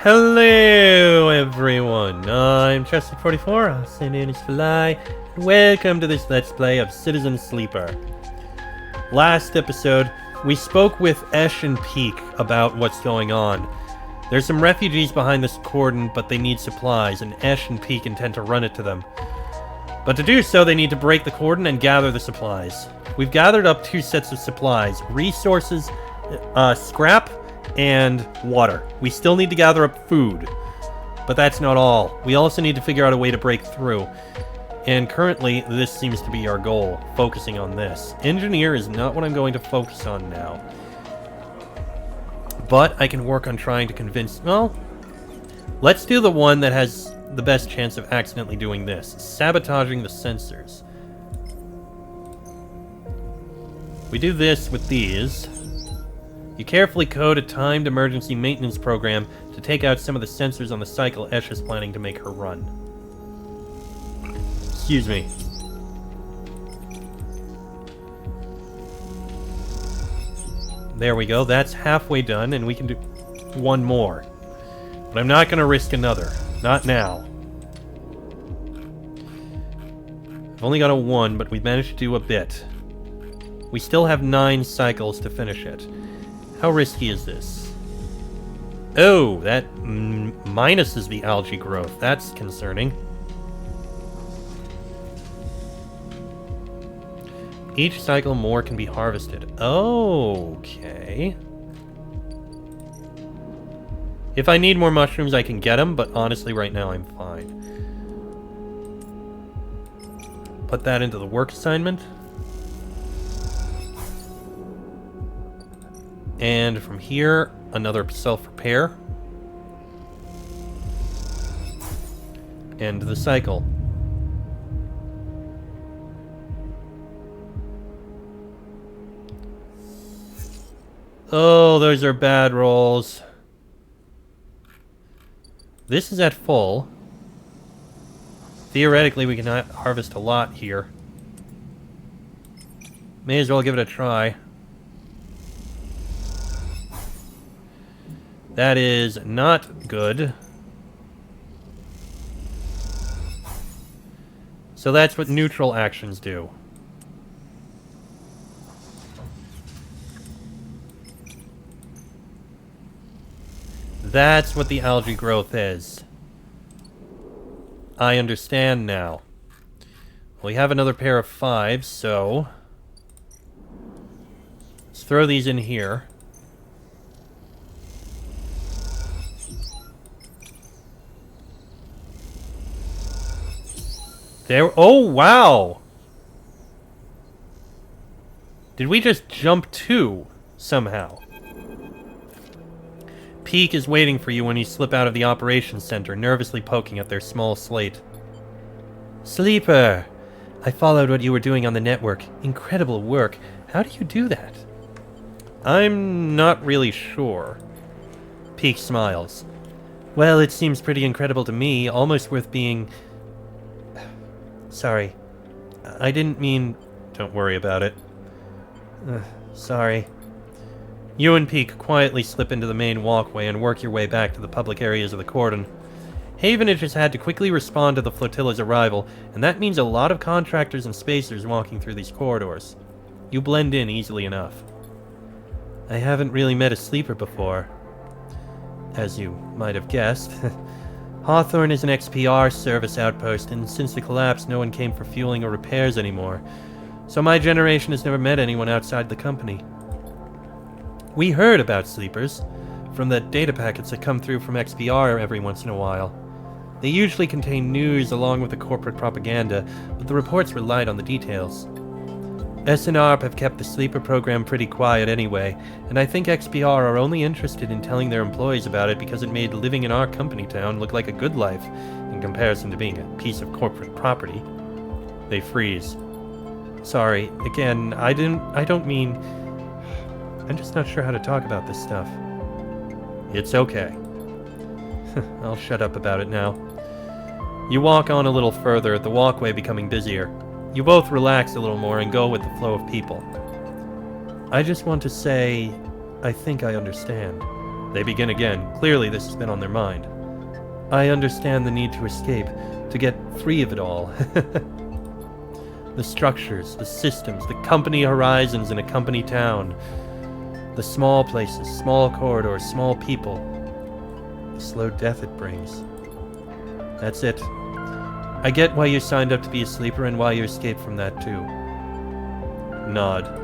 Hello everyone, I'm Chester44, also known as Fly, and welcome to this Let's Play of Citizen Sleeper. Last episode, we spoke with Esh and Peak about what's going on. There's some refugees behind this cordon, but they need supplies, and Esh and Peak intend to run it to them. But to do so, they need to break the cordon and gather the supplies. We've gathered up 2 sets of supplies, resources, scrap, and water. We still need to gather up food, but that's not all. We also need to figure out a way to break through, and currently this seems to be our goal, focusing on this. Engineer is not what I'm going to focus on now, but I can work on trying to convince... Well, let's do the one that has the best chance of accidentally doing this, sabotaging the sensors. We do this with these. You carefully code a timed emergency maintenance program to take out some of the sensors on the cycle Esh is planning to make her run. Excuse me. There we go, that's halfway done, and we can do one more. But I'm not going to risk another. Not now. I've only got a 1, but we've managed to do a bit. We still have 9 cycles to finish it. How risky is this? Oh, that minuses the algae growth. That's concerning. Each cycle more can be harvested. Okay. If I need more mushrooms, I can get them, but honestly, right now I'm fine. Put that into the work assignment. And from here, another self-repair. End the cycle. Oh, those are bad rolls. This is at full. Theoretically, we can harvest a lot here. May as well give it a try. That is not good. So that's what neutral actions do. That's what the algae growth is. I understand now. We have another pair of 5, so... let's throw these in here. There. Oh, wow! Did we just jump 2 somehow? Peak is waiting for you when you slip out of the operations center, nervously poking at their small slate. Sleeper! I followed what you were doing on the network. Incredible work. How do you do that? I'm not really sure. Peak smiles. Well, it seems pretty incredible to me, almost worth being... Sorry. I didn't mean... Don't worry about it. Sorry. You and Peak quietly slip into the main walkway and work your way back to the public areas of the cordon. Havenage has had to quickly respond to the flotilla's arrival, and that means a lot of contractors and spacers walking through these corridors. You blend in easily enough. I haven't really met a sleeper before. As you might have guessed. Hawthorne is an XPR service outpost, and since the collapse, no one came for fueling or repairs anymore. So my generation has never met anyone outside the company. We heard about sleepers from the data packets that come through from XPR every once in a while. They usually contain news along with the corporate propaganda, but the reports relied on the details. SNRP have kept the sleeper program pretty quiet anyway, and I think XPR are only interested in telling their employees about it because it made living in our company town look like a good life in comparison to being a piece of corporate property. They freeze. Sorry, again, I don't mean... I'm just not sure how to talk about this stuff. It's okay. I'll shut up about it now. You walk on a little further, the walkway becoming busier. You both relax a little more and go with the flow of people. I just want to say, I think I understand. They begin again. Clearly, this has been on their mind. I understand the need to escape, to get free of it all. The structures, the systems, the company horizons in a company town. The small places, small corridors, small people. The slow death it brings. That's it. I get why you signed up to be a sleeper and why you escaped from that too. Nod.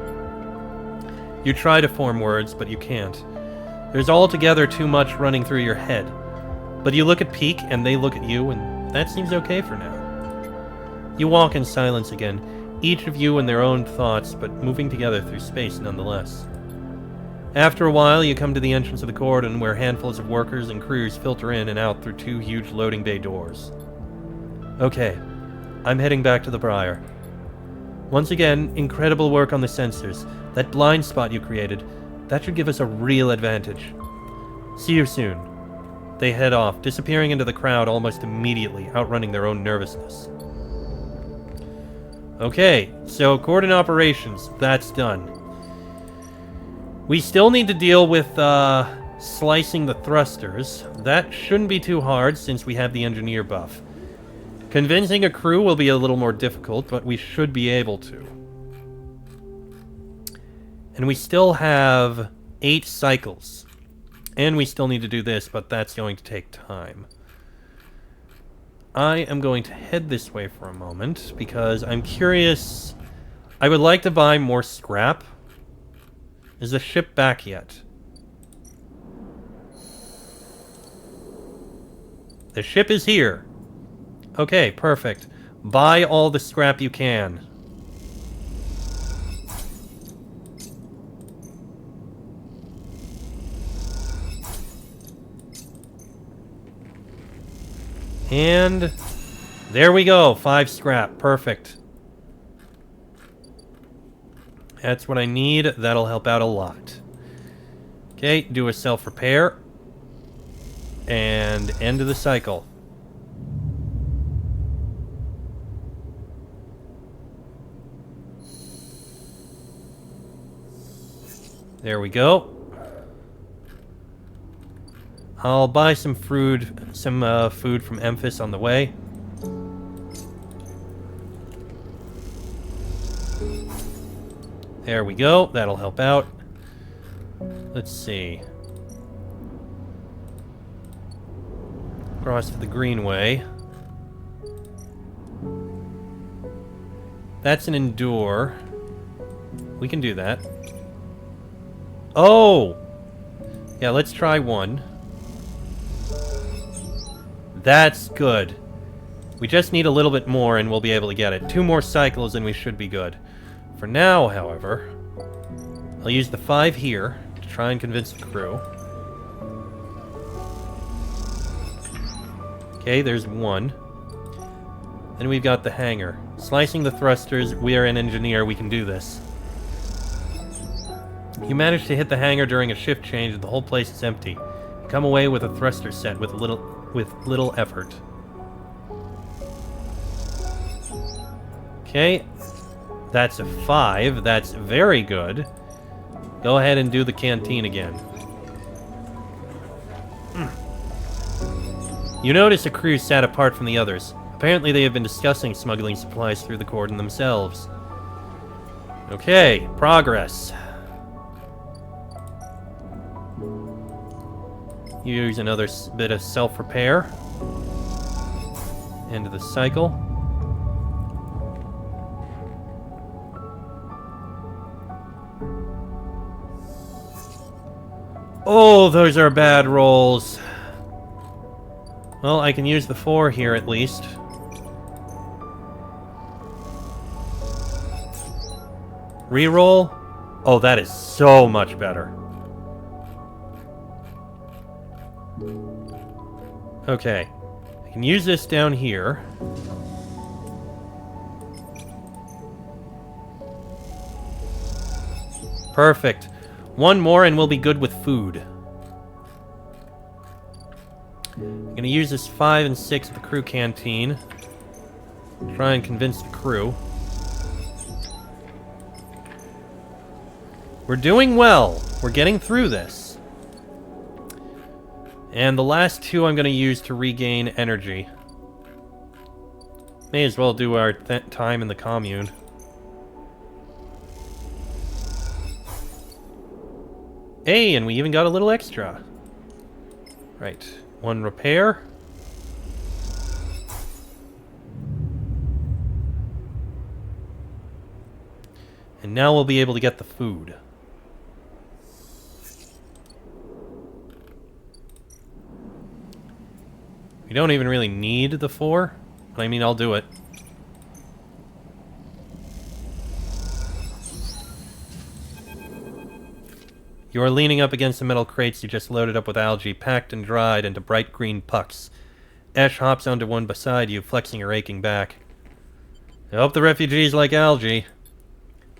You try to form words, but you can't. There's altogether too much running through your head. But you look at Peak, and they look at you, and that seems okay for now. You walk in silence again, each of you in their own thoughts, but moving together through space nonetheless. After a while, you come to the entrance of the cordon, where handfuls of workers and crews filter in and out through two huge loading bay doors. Okay, I'm heading back to the Briar. Once again, incredible work on the sensors. That blind spot you created, that should give us a real advantage. See you soon. They head off, disappearing into the crowd almost immediately, outrunning their own nervousness. Okay, so cordon operations, that's done. We still need to deal with slicing the thrusters. That shouldn't be too hard since we have the engineer buff. Convincing a crew will be a little more difficult, but we should be able to. And we still have 8 cycles. And we still need to do this, but that's going to take time. I am going to head this way for a moment, because I'm curious. I would like to buy more scrap. Is the ship back yet? The ship is here. Okay, perfect. Buy all the scrap you can. And there we go. 5 scrap. Perfect. That's what I need. That'll help out a lot. Okay, do a self-repair. And end of the cycle. There we go. I'll buy some food from Emphis on the way. There we go. That'll help out. Let's see. Cross to the Greenway. That's an Endure. We can do that. Oh! Yeah, let's try one. That's good. We just need a little bit more and we'll be able to get it. 2 more cycles and we should be good. For now, however, I'll use the 5 here to try and convince the crew. Okay, there's 1. Then we've got the hangar. Slicing the thrusters, we are an engineer, we can do this. You manage to hit the hangar during a shift change and the whole place is empty. You come away with a thruster set with little effort. Okay, that's a 5. That's very good. Go ahead and do the canteen again. You notice a crew sat apart from the others. Apparently they have been discussing smuggling supplies through the cordon themselves. Okay, progress. Use another bit of self-repair. End of the cycle. Oh, those are bad rolls. Well, I can use the 4 here at least. Reroll? Oh, that is so much better. Okay. I can use this down here. Perfect. 1 more and we'll be good with food. I'm gonna use this 5 and 6 at the crew canteen. Try and convince the crew. We're doing well. We're getting through this. And the last 2 I'm going to use to regain energy. May as well do our time in the commune. Hey, and we even got a little extra. Right. 1 repair. And now we'll be able to get the food. We don't even really need the 4, but I mean, I'll do it. You are leaning up against the metal crates you just loaded up with algae, packed and dried into bright green pucks. Ash hops onto one beside you, flexing her aching back. I hope the refugees like algae.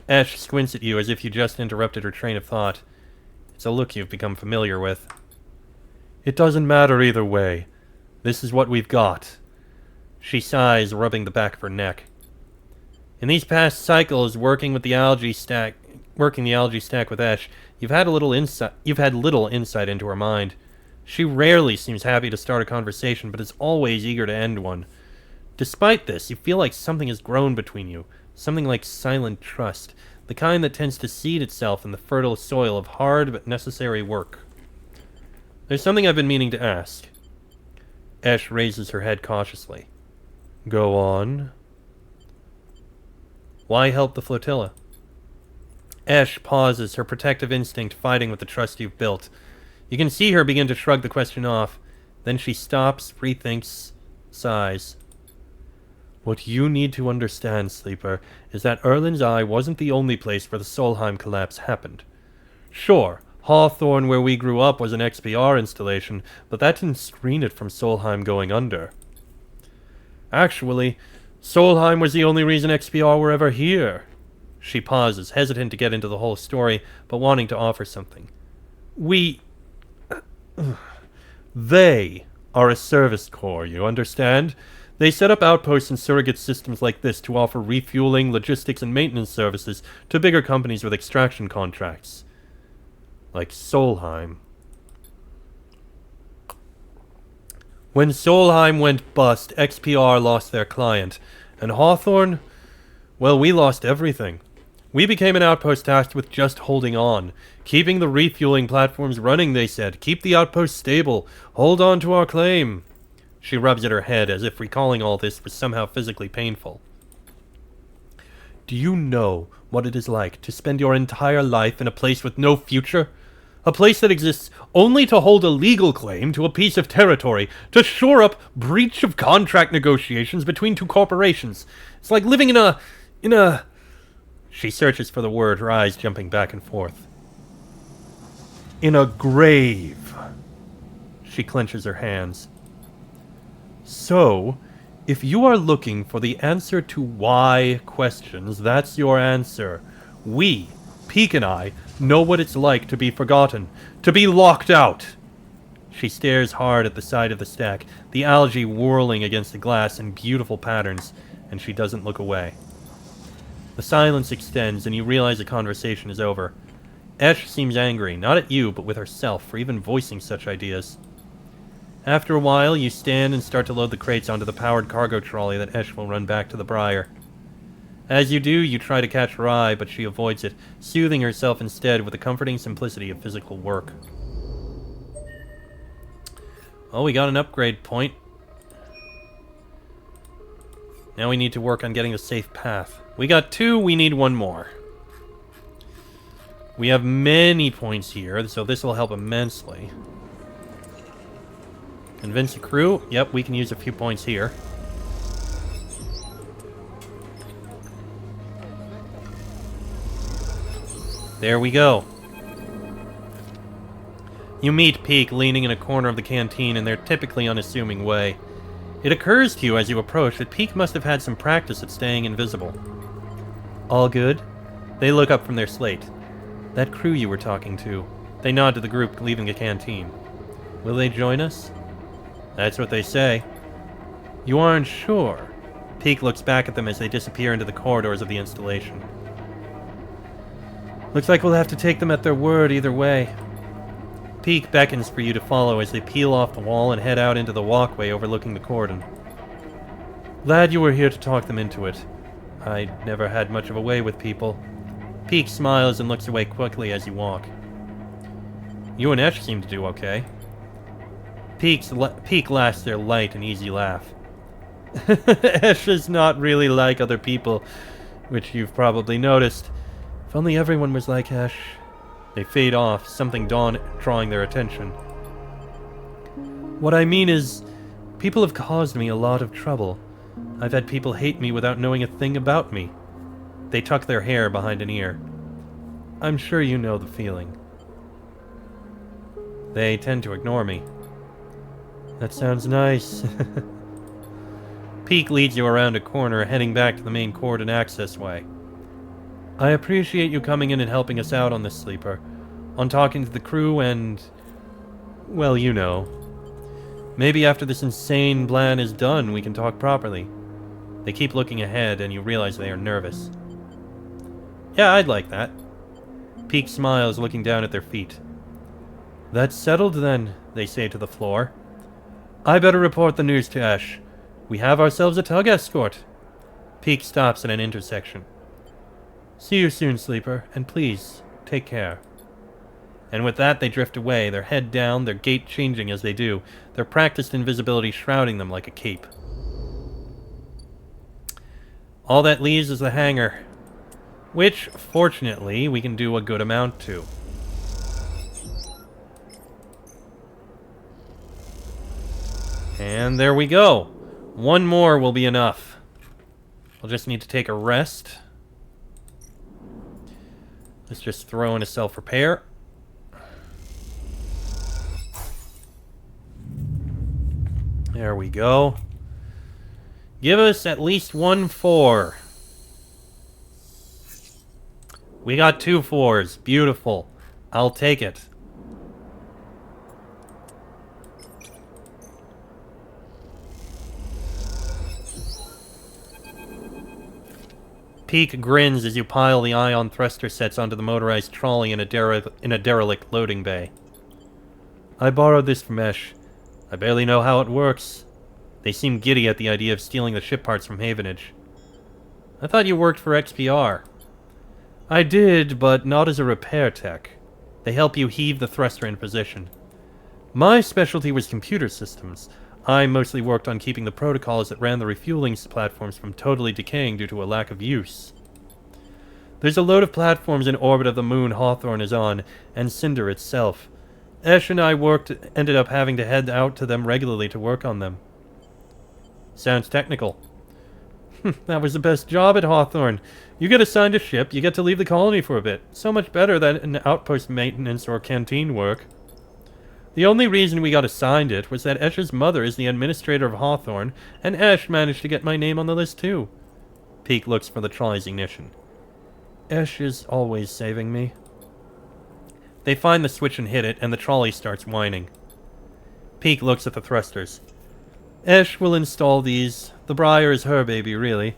Ash squints at you as if you just interrupted her train of thought. It's a look you've become familiar with. It doesn't matter either way. This is what we've got. She sighs, rubbing the back of her neck. In these past cycles, working the algae stack with Ash, you've had little insight into her mind. She rarely seems happy to start a conversation, but is always eager to end one. Despite this, you feel like something has grown between you, something like silent trust, the kind that tends to seed itself in the fertile soil of hard but necessary work. There's something I've been meaning to ask. Ash raises her head cautiously. Go on. Why help the flotilla? Ash pauses, her protective instinct fighting with the trust you've built. You can see her begin to shrug the question off. Then she stops, rethinks, sighs. What you need to understand, Sleeper, is that Erlin's Eye wasn't the only place where the Solheim collapse happened. Sure, Hawthorne, where we grew up, was an XPR installation, but that didn't screen it from Solheim going under. Actually, Solheim was the only reason XPR were ever here. She pauses, hesitant to get into the whole story, but wanting to offer something. They are a service corps, you understand? They set up outposts and surrogate systems like this to offer refueling, logistics, and maintenance services to bigger companies with extraction contracts. Like Solheim. When Solheim went bust, XPR lost their client. And Hawthorne? Well, we lost everything. We became an outpost tasked with just holding on. Keeping the refueling platforms running, they said. Keep the outpost stable. Hold on to our claim. She rubs at her head as if recalling all this was somehow physically painful. Do you know what it is like to spend your entire life in a place with no future? A place that exists only to hold a legal claim to a piece of territory, to shore up breach of contract negotiations between 2 corporations. It's like living in a... She searches for the word, her eyes jumping back and forth. In a grave. She clenches her hands. So, if you are looking for the answer to why questions, that's your answer. We, Peak and I, know what it's like to be forgotten, to be locked out. She stares hard at the side of the stack, the algae whirling against the glass in beautiful patterns, and she doesn't look away. The silence extends, and you realize the conversation is over. Ash seems angry, not at you, but with herself, for even voicing such ideas. After a while, you stand and start to load the crates onto the powered cargo trolley that Ash will run back to the Briar. As you do, you try to catch her eye, but she avoids it, soothing herself instead with the comforting simplicity of physical work. Oh, we got an upgrade point. Now we need to work on getting a safe path. We got 2, we need 1 more. We have many points here, so this will help immensely. Convince the crew? Yep, we can use a few points here. There we go. You meet Peak leaning in a corner of the canteen in their typically unassuming way. It occurs to you as you approach that Peak must have had some practice at staying invisible. All good? They look up from their slate. That crew you were talking to. They nod to the group leaving the canteen. Will they join us? That's what they say. You aren't sure. Peak looks back at them as they disappear into the corridors of the installation. Looks like we'll have to take them at their word either way. Peak beckons for you to follow as they peel off the wall and head out into the walkway overlooking the cordon. Glad you were here to talk them into it. I never had much of a way with people. Peak smiles and looks away quickly as you walk. You and Esh seem to do okay. Peak laughs their light and easy laugh. Esh is not really like other people, which you've probably noticed. If only everyone was like Esh. They fade off, something drawing their attention. What I mean is, people have caused me a lot of trouble. I've had people hate me without knowing a thing about me. They tuck their hair behind an ear. I'm sure you know the feeling. They tend to ignore me. That sounds nice. Peak leads you around a corner, heading back to the main cordon access way. I appreciate you coming in and helping us out on this sleeper. On talking to the crew and... well, you know. Maybe after this insane plan is done, we can talk properly. They keep looking ahead, and you realize they are nervous. Yeah, I'd like that. Peak smiles, looking down at their feet. That's settled then, they say to the floor. I better report the news to Ash. We have ourselves a tug escort. Peak stops at an intersection. See you soon, Sleeper, and please, take care. And with that, they drift away, their head down, their gait changing as they do, their practiced invisibility shrouding them like a cape. All that leaves is the hangar, which, fortunately, we can do a good amount to. And there we go. One more will be enough. I'll just need to take a rest. Let's just throw in a self-repair. There we go. Give us at least 1 4. We got 2 4s. Beautiful. I'll take it. Peak grins as you pile the ion thruster sets onto the motorized trolley in a derelict loading bay. I borrowed this from Esh. I barely know how it works. They seem giddy at the idea of stealing the ship parts from Havenage. I thought you worked for XPR. I did, but not as a repair tech. They help you heave the thruster in position. My specialty was computer systems. I mostly worked on keeping the protocols that ran the refueling platforms from totally decaying due to a lack of use. There's a load of platforms in orbit of the moon Hawthorne is on, and Cinder itself. Esh and I ended up having to head out to them regularly to work on them. Sounds technical. That was the best job at Hawthorne. You get assigned a ship, you get to leave the colony for a bit. So much better than an outpost maintenance or canteen work. The only reason we got assigned it was that Esh's mother is the administrator of Hawthorne, and Esh managed to get my name on the list too. Peak looks for the trolley's ignition. Esh is always saving me. They find the switch and hit it, and the trolley starts whining. Peak looks at the thrusters. Esh will install these. The Briar is her baby, really.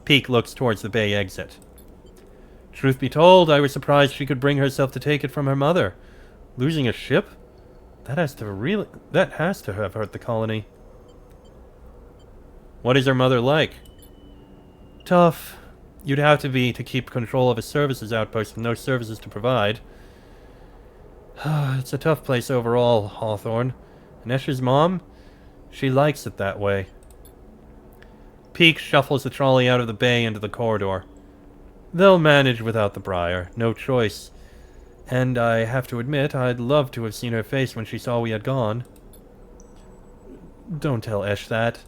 Peak looks towards the bay exit. Truth be told, I was surprised she could bring herself to take it from her mother. Losing a ship? That has to have hurt the colony. What is her mother like? Tough. You'd have to be to keep control of a services outpost with no services to provide. It's a tough place overall, Hawthorne. And Esh's mom? She likes it that way. Peak shuffles the trolley out of the bay into the corridor. They'll manage without the Briar, no choice. And I have to admit, I'd love to have seen her face when she saw we had gone. Don't tell Esh that.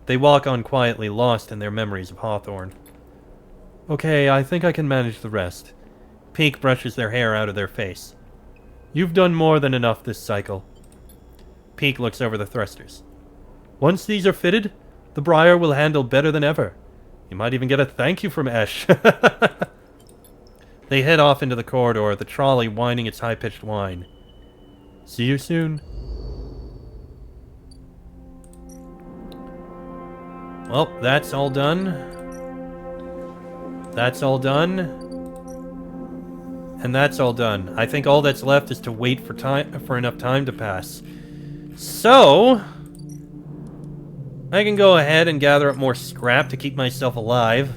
They walk on quietly, lost in their memories of Hawthorne. Okay, I think I can manage the rest. Peak brushes their hair out of their face. You've done more than enough this cycle. Peak looks over the thrusters. Once these are fitted, the Briar will handle better than ever. You might even get a thank you from Esh. They head off into the corridor, the trolley whining its high-pitched whine. See you soon. Well, that's all done. That's all done. And that's all done. I think all that's left is to wait for enough time to pass. So, I can go ahead and gather up more scrap to keep myself alive.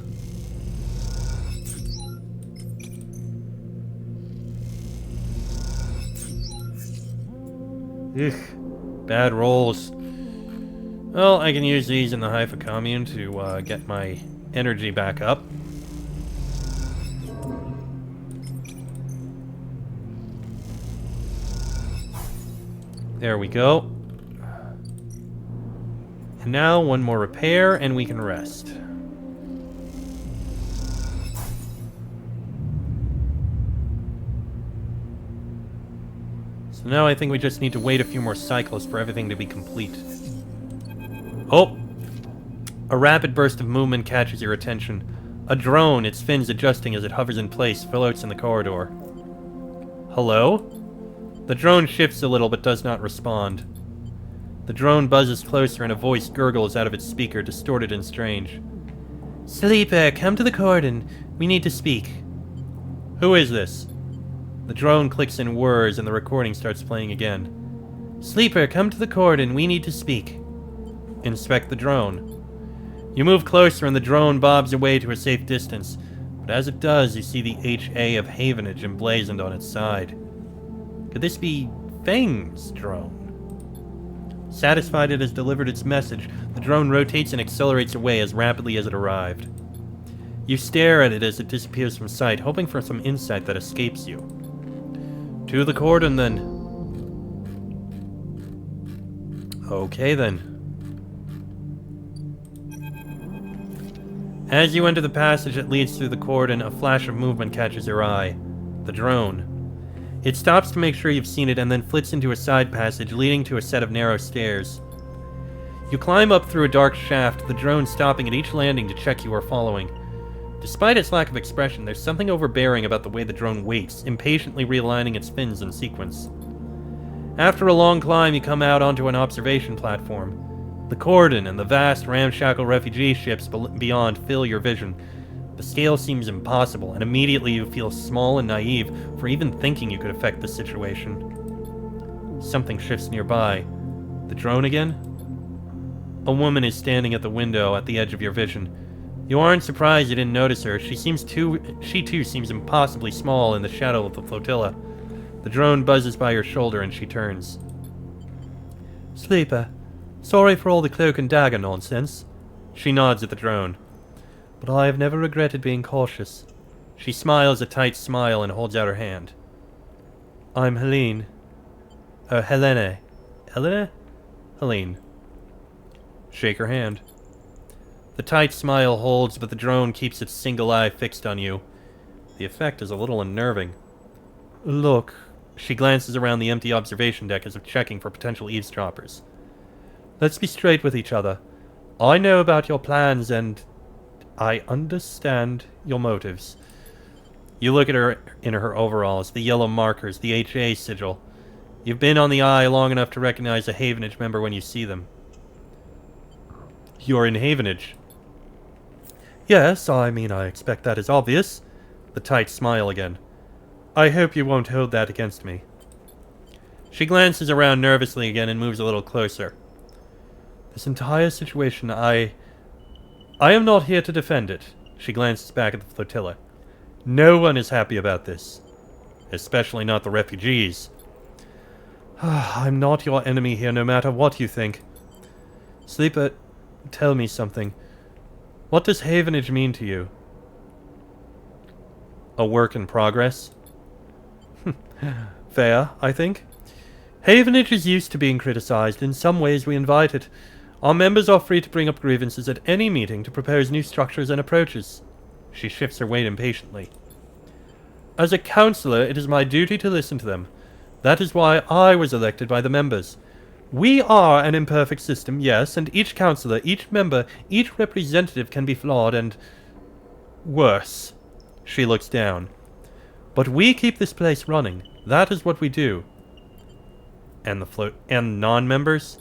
Ugh, bad rolls. Well, I can use these in the Haifa commune to get my energy back up. There we go. And now one more repair and we can rest. So now I think we just need to wait a few more cycles for everything to be complete. Oh! A rapid burst of movement catches your attention. A drone, its fins adjusting as it hovers in place, floats in the corridor. Hello? The drone shifts a little but does not respond. The drone buzzes closer and a voice gurgles out of its speaker, distorted and strange. Sleeper, come to the cordon. We need to speak. Who is this? The drone clicks in whirs and the recording starts playing again. Sleeper, come to the cordon. We need to speak. Inspect the drone. You move closer and the drone bobs away to a safe distance, but as it does, you see the HA of Havenage emblazoned on its side. Could this be Feng's drone? Satisfied it has delivered its message, the drone rotates and accelerates away as rapidly as it arrived. You stare at it as it disappears from sight, hoping for some insight that escapes you. To the cordon, then. Okay, then. As you enter the passage that leads through the cordon, a flash of movement catches your eye. The drone. It stops to make sure you've seen it and then flits into a side passage leading to a set of narrow stairs. You climb up through a dark shaft, the drone stopping at each landing to check you are following. Despite its lack of expression, there's something overbearing about the way the drone waits, impatiently realigning its fins in sequence. After a long climb, you come out onto an observation platform. The cordon and the vast, ramshackle refugee ships beyond fill your vision. The scale seems impossible, and immediately you feel small and naive for even thinking you could affect the situation. Something shifts nearby. The drone again? A woman is standing at the window at the edge of your vision. You aren't surprised you didn't notice her. She too seems impossibly small in the shadow of the flotilla. The drone buzzes by your shoulder and she turns. Sleeper, sorry for all the cloak and dagger nonsense. She nods at the drone. But I have never regretted being cautious. She smiles a tight smile and holds out her hand. I'm Helene. Helene. Helene? Helene. Shake her hand. The tight smile holds, but the drone keeps its single eye fixed on you. The effect is a little unnerving. Look. She glances around the empty observation deck as if checking for potential eavesdroppers. Let's be straight with each other. I know about your plans and I understand your motives. You look at her in her overalls, the yellow markers, the HA sigil. You've been on the Eye long enough to recognize a Havenage member when you see them. You're in Havenage. Yes, I expect that is obvious. The tight smile again. I hope you won't hold that against me. She glances around nervously again and moves a little closer. This entire situation, I am not here to defend it. She glances back at the flotilla. No one is happy about this. Especially not the refugees. I'm not your enemy here, no matter what you think. Sleeper, tell me something. What does Havenage mean to you? A work in progress? Fair, I think. Havenage is used to being criticized. In some ways we invite it. Our members are free to bring up grievances at any meeting to propose new structures and approaches. She shifts her weight impatiently. As a counselor, it is my duty to listen to them. That is why I was elected by the members. We are an imperfect system, yes, and each counselor, each member, each representative can be flawed and worse. She looks down. But we keep this place running. That is what we do. And non-members?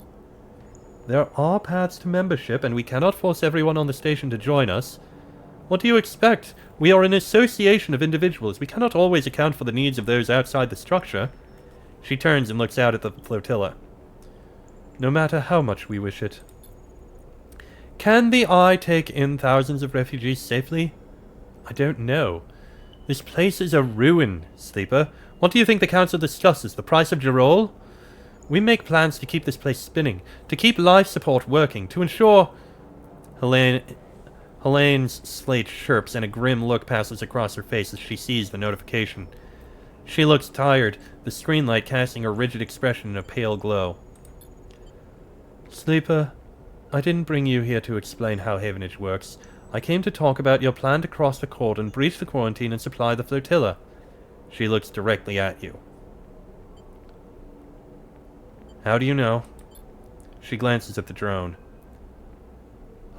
There are paths to membership, and we cannot force everyone on the station to join us. What do you expect? We are an association of individuals. We cannot always account for the needs of those outside the structure. She turns and looks out at the flotilla. No matter how much we wish it. Can the Eye take in thousands of refugees safely? I don't know. This place is a ruin, Sleeper. What do you think the council discusses? The price of Gerol? We make plans to keep this place spinning, to keep life support working, to ensure... Helene's slate chirps and a grim look passes across her face as she sees the notification. She looks tired, the screen light casting her rigid expression in a pale glow. Sleeper, I didn't bring you here to explain how Havenage works. I came to talk about your plan to cross the cordon, breach the quarantine, and supply the flotilla. She looks directly at you. How do you know? She glances at the drone.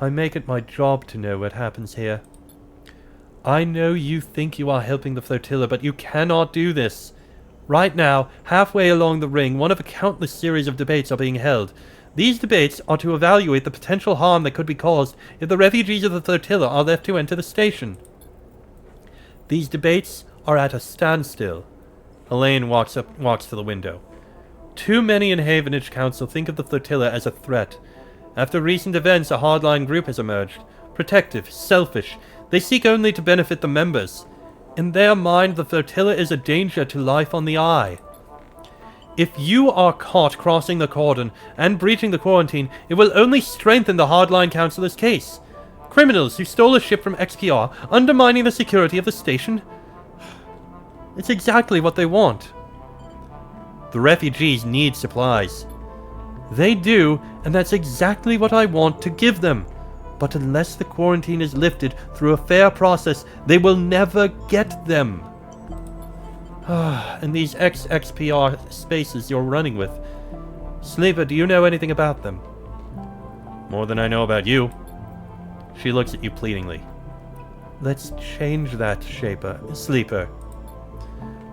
I make it my job to know what happens here. I know you think you are helping the flotilla, but you cannot do this. Right now, halfway along the ring, one of a countless series of debates are being held. These debates are to evaluate the potential harm that could be caused if the refugees of the flotilla are left to enter the station. These debates are at a standstill. Helene walks to the window. Too many in Havenage Council think of the flotilla as a threat. After recent events, a hardline group has emerged. Protective, selfish. They seek only to benefit the members. In their mind, the flotilla is a danger to life on the Eye. If you are caught crossing the cordon and breaching the quarantine, it will only strengthen the hardline councillor's case. Criminals who stole a ship from XPR, undermining the security of the station. It's exactly what they want. The refugees need supplies. They do, and that's exactly what I want to give them. But unless the quarantine is lifted through a fair process, they will never get them. And these XPR spaces you're running with. Sleeper, do you know anything about them? More than I know about you. She looks at you pleadingly. Let's change that, Sleeper.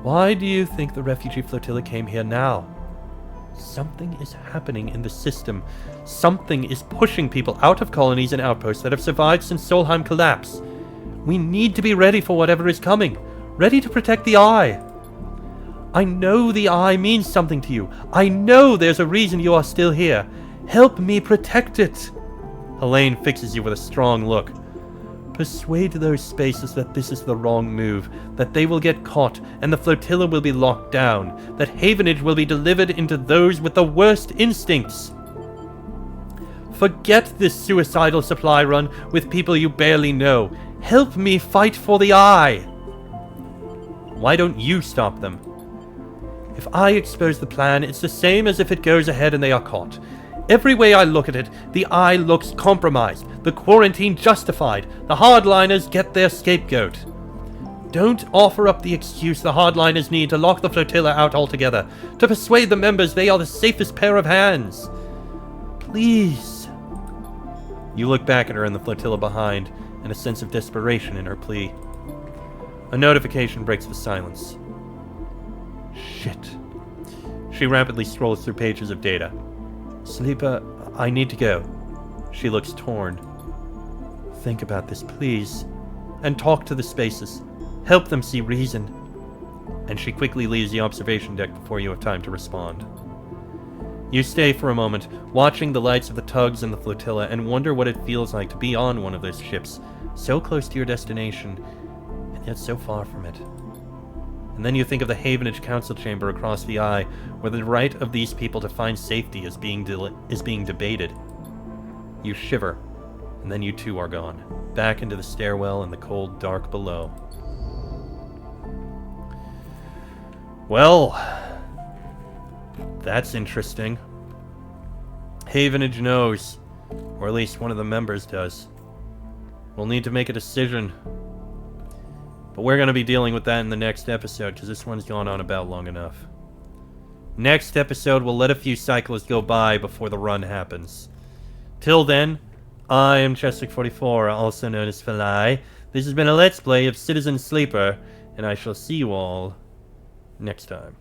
Why do you think the refugee flotilla came here now? Something is happening in the system. Something is pushing people out of colonies and outposts that have survived since Solheim collapse. We need to be ready for whatever is coming. Ready to protect the Eye. I know the Eye means something to you. I know there's a reason you are still here. Help me protect it. Helene fixes you with a strong look. Persuade those spaces that this is the wrong move, that they will get caught and the flotilla will be locked down, that Havenage will be delivered into those with the worst instincts. Forget this suicidal supply run with people you barely know. Help me fight for the Eye. Why don't you stop them? If I expose the plan, it's the same as if it goes ahead and they are caught. Every way I look at it, the Eye looks compromised, the quarantine justified, the hardliners get their scapegoat. Don't offer up the excuse the hardliners need to lock the flotilla out altogether, to persuade the members they are the safest pair of hands. Please. You look back at her and the flotilla behind, and a sense of desperation in her plea. A notification breaks the silence. Shit. She rapidly scrolls through pages of data. Sleeper, I need to go. She looks torn. Think about this, please. And talk to the spaces. Help them see reason. And she quickly leaves the observation deck before you have time to respond. You stay for a moment, watching the lights of the tugs and the flotilla, and wonder what it feels like to be on one of those ships, so close to your destination, and yet so far from it. And then you think of the Havenage Council chamber across the Eye, where the right of these people to find safety is being debated. You shiver, and then you too are gone, back into the stairwell and the cold dark below. Well, that's interesting. Havenage knows, or at least one of the members does. We'll need to make a decision. But we're going to be dealing with that in the next episode, because this one's gone on about long enough. Next episode, we'll let a few cycles go by before the run happens. Till then, I am Cheswick44, also known as Falai. This has been a Let's Play of Citizen Sleeper, and I shall see you all next time.